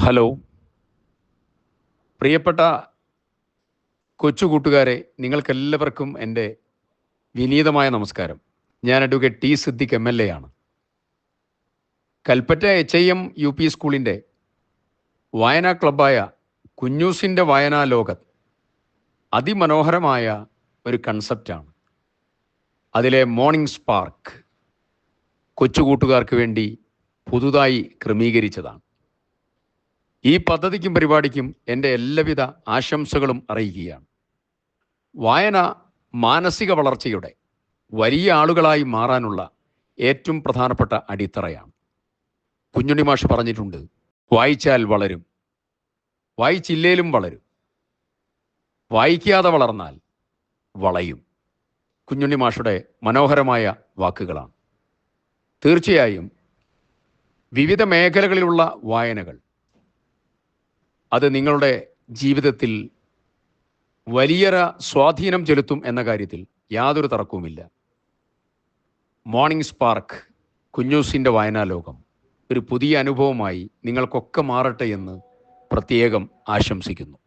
Hello, പ്രിയപ്പെട്ട കൊച്ചു കൂട്ടുകാരെ, നിങ്ങൾക്കെല്ലാവർക്കും എൻ്റെ വിനീതമായ നമസ്കാരം. ഞാൻ അഡ്വക്കേറ്റ് ടി സിദ്ദിഖ് MLA ആണ്. കൽപ്പറ്റ HIM UP സ്കൂളിൻ്റെ വായനാ ക്ലബ്ബായ കുഞ്ഞൂസിൻ്റെ വായനാ ലോകം അതിമനോഹരമായ ഒരു കൺസെപ്റ്റാണ്. അതിലെ മോർണിംഗ് സ്പാർക്ക് കൊച്ചു കൂട്ടുകാർക്ക് വേണ്ടി പുതുതായി ക്രമീകരിച്ചതാണ്. ഈ പദ്ധതിക്കും പരിപാടിക്കും എൻ്റെ എല്ലാവിധ ആശംസകളും അറിയിക്കുകയാണ്. വായന മാനസിക വളർച്ചയുടെ വലിയ ആളുകളായി മാറാനുള്ള ഏറ്റവും പ്രധാനപ്പെട്ട അടിത്തറയാണ്. കുഞ്ഞുണ്ണി മാഷ് പറഞ്ഞിട്ടുണ്ട്, വായിച്ചാൽ വളരും, വായിച്ചില്ലേലും വളരും, വായിക്കാതെ വളർന്നാൽ വളയും. കുഞ്ഞുണ്ണി മാഷുടെ മനോഹരമായ വാക്കുകളാണ്. തീർച്ചയായും വിവിധ മേഖലകളിലുള്ള വായനകൾ അത് നിങ്ങളുടെ ജീവിതത്തിൽ വലിയൊരു സ്വാധീനം ചെലുത്തും എന്ന കാര്യത്തിൽ യാതൊരു തർക്കവുമില്ല. മോർണിംഗ് സ്പാർക്ക് കുഞ്ഞൂസിൻ്റെ വായനാ ലോകം ഒരു പുതിയ അനുഭവമായി നിങ്ങൾക്കൊക്കെ മാറട്ടെ എന്ന് പ്രത്യേകം ആശംസിക്കുന്നു.